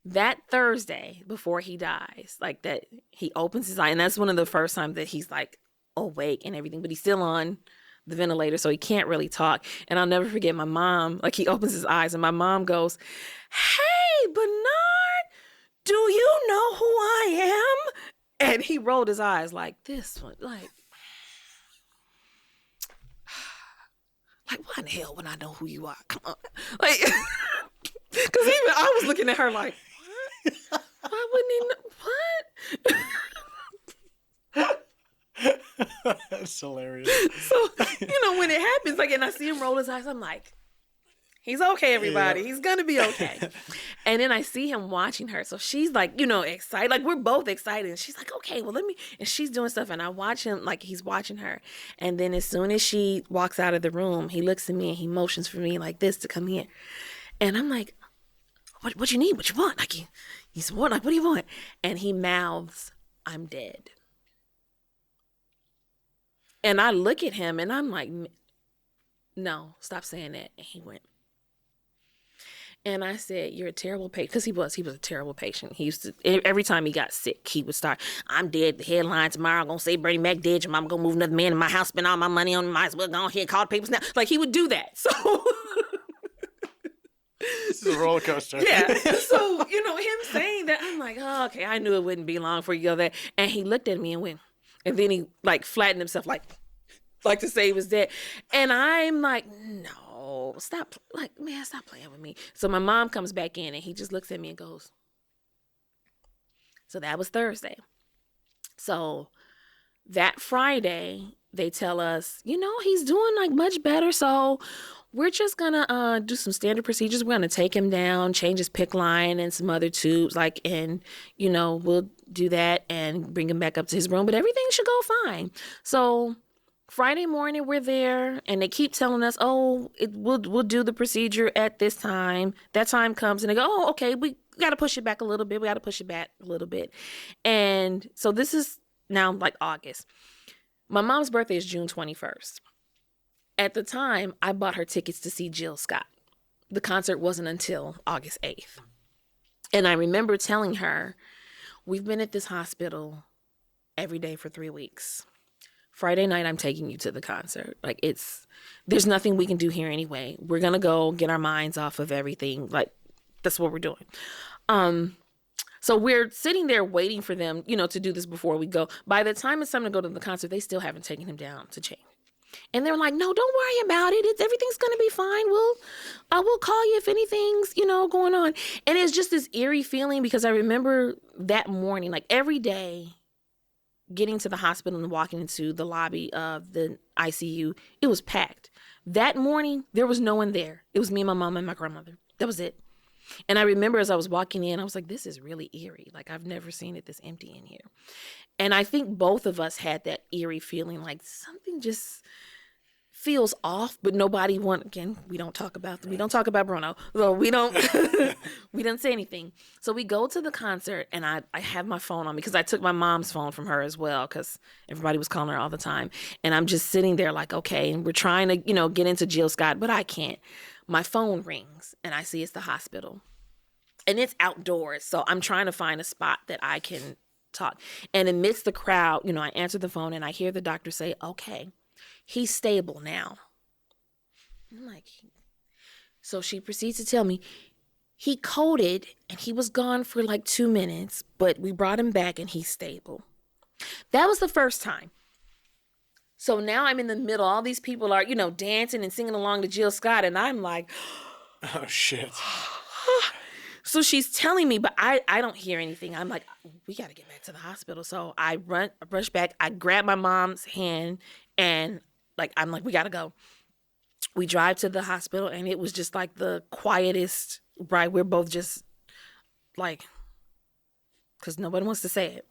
that Thursday before he dies, like that, he opens his eye, and that's one of the first times that he's like awake and everything, but he's still on the ventilator, so he can't really talk. And I'll never forget my mom, like he opens his eyes and my mom goes, "Hey, Bernard, do you know who I am?" And he rolled his eyes like this one, like why in the hell would I know who you are? Come on. Like, because even I was looking at her like, what? Why wouldn't he know? What? That's hilarious. So, when it happens, like, and I see him roll his eyes, I'm like, he's okay, everybody. Yeah. He's going to be okay. And then I see him watching her. So she's like, excited. Like, we're both excited. And she's like, okay, well, and she's doing stuff. And I watch him like he's watching her. And then as soon as she walks out of the room, he looks at me and he motions for me like this to come in. And I'm like, what you need? What you want? Like, he's what? Like, what do you want? And he mouths, "I'm dead." And I look at him and I'm like, no, stop saying that. And he went. And I said, "You're a terrible patient." Because he was a terrible patient. He used to, every time he got sick, he would start, "I'm dead. The headline tomorrow going to say Bernie Mac dead. Your mama going to move another man in my house, spend all my money on him. Might as well go ahead, call the papers now." Like, he would do that. So... This is a roller coaster. Yeah. So, him saying that, I'm like, oh, okay, I knew it wouldn't be long before you go there. And he looked at me and went, and then he like flattened himself like to say he was dead. And I'm like, no, stop. Like, man, stop playing with me. So my mom comes back in and he just looks at me and goes, so that was Thursday. So that Friday, they tell us, he's doing like much better. So we're just going to do some standard procedures. We're going to take him down, change his PICC line and some other tubes, and, we'll do that and bring him back up to his room. But everything should go fine. So Friday morning, we're there, and they keep telling us, "Oh, we'll do the procedure at this time." That time comes, and they go, "Oh, okay, we got to push it back a little bit. And so this is now like August. My mom's birthday is June 21st. At the time, I bought her tickets to see Jill Scott. The concert wasn't until August 8th. And I remember telling her, "We've been at this hospital every day for 3 weeks. Friday night, I'm taking you to the concert. Like, there's nothing we can do here anyway. We're going to go get our minds off of everything. Like, that's what we're doing." So we're sitting there waiting for them, to do this before we go. By the time it's time to go to the concert, they still haven't taken him down to change. And they're like, "No, don't worry about it. Everything's going to be fine. We'll call you if anything's, going on." And it's just this eerie feeling because I remember that morning, like every day, getting to the hospital and walking into the lobby of the ICU, it was packed. That morning, there was no one there. It was me, my mom, and my grandmother. That was it. And I remember as I was walking in, I was like, this is really eerie. Like, I've never seen it this empty in here. And I think both of us had that eerie feeling, like something just feels off, but nobody we don't talk about Bruno. So we didn't say anything. So we go to the concert and I have my phone on me because I took my mom's phone from her as well because everybody was calling her all the time. And I'm just sitting there like, okay, and we're trying to, get into Jill Scott, but I can't. My phone rings and I see it's the hospital and it's outdoors. So I'm trying to find a spot that I can talk. And amidst the crowd, I answer the phone and I hear the doctor say, "Okay, he's stable now." I'm like, so she proceeds to tell me he coded and he was gone for like 2 minutes, but we brought him back and he's stable. That was the first time. So now I'm in the middle. All these people are, dancing and singing along to Jill Scott. And I'm like, oh, shit. So she's telling me, but I don't hear anything. I'm like, we got to get back to the hospital. So I rush back. I grab my mom's hand and I'm like, we got to go. We drive to the hospital and it was just like the quietest, right? We're both just like, because nobody wants to say it.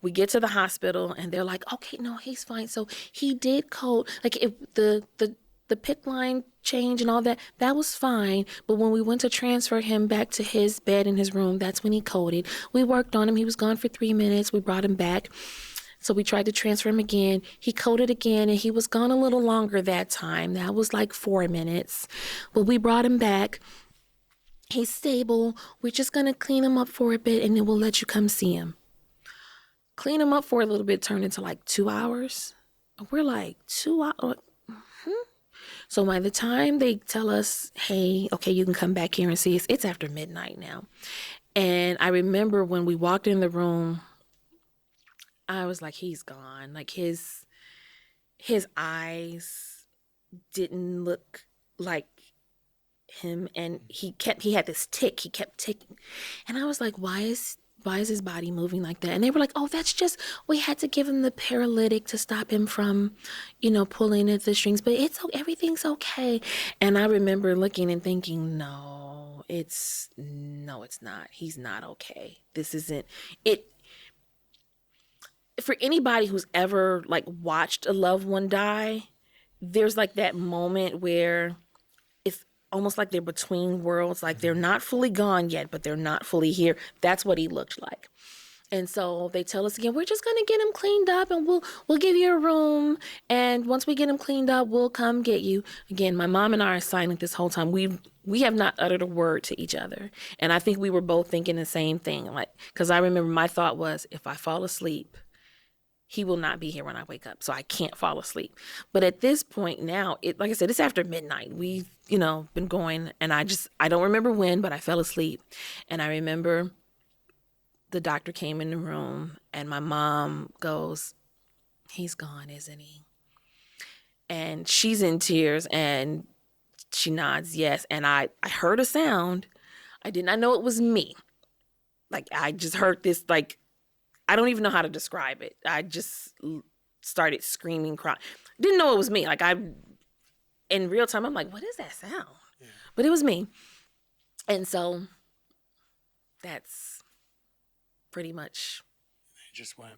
We get to the hospital and they're like, "Okay, no, he's fine." So he did code, like the PICC line change and all that was fine. But when we went to transfer him back to his bed in his room, that's when he coded. We worked on him. He was gone for 3 minutes. We brought him back. So we tried to transfer him again. He coded again and he was gone a little longer that time. That was like 4 minutes. But we brought him back. He's stable. We're just going to clean him up for a bit and then we'll let you come see him. Clean him up for a little bit turned into like 2 hours. We're like, 2 hours? So by the time they tell us, hey, okay, you can come back here and see us, it's after midnight now. And I remember when we walked in the room, I was like, he's gone. Like his eyes didn't look like him, and he had this tick. He kept ticking. And I was like, why is his body moving like that? And they were like, oh, that's just, we had to give him the paralytic to stop him from, pulling at the strings, but everything's okay. And I remember looking and thinking, no, it's not. He's not okay. This isn't it. For anybody who's ever like watched a loved one die, there's like that moment where it's almost like they're between worlds, like they're not fully gone yet, but they're not fully here. That's what he looked like. And so they tell us again, we're just gonna get him cleaned up, and we'll give you a room. And once we get him cleaned up, we'll come get you. Again, my mom and I are silent this whole time. We have not uttered a word to each other, and I think we were both thinking the same thing. Like, because I remember my thought was, if I fall asleep, he will not be here when I wake up, so I can't fall asleep. But at this point now, like I said, it's after midnight. We've, been going, and I don't remember when, but I fell asleep. And I remember the doctor came in the room, and my mom goes, he's gone, isn't he? And she's in tears, and she nods yes. And I heard a sound. I did not know it was me. Like, I just heard this, like, I don't even know how to describe it. I just started screaming, crying. Didn't know it was me. Like, in real time, I'm like, what is that sound? Yeah. But it was me. And so that's pretty much. It just went.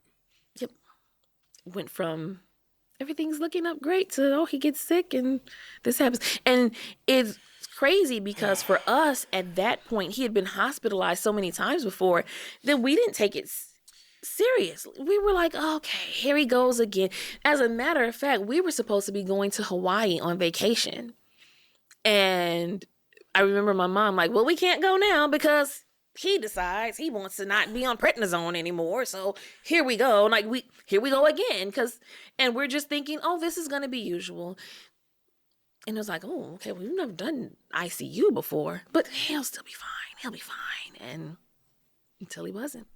Yep. Went from everything's looking up great to, oh, he gets sick and this happens. And it's crazy because for us at that point, he had been hospitalized so many times before that we didn't take it serious. We were like, okay, here he goes again. As a matter of fact, we were supposed to be going to Hawaii on vacation. And I remember my mom like, well, we can't go now because he decides he wants to not be on prednisone anymore. So here we go. Like here we go again. And we're just thinking, oh, this is going to be usual. And it was like, oh, okay, we've never done ICU before, but he'll still be fine. He'll be fine. And until he wasn't.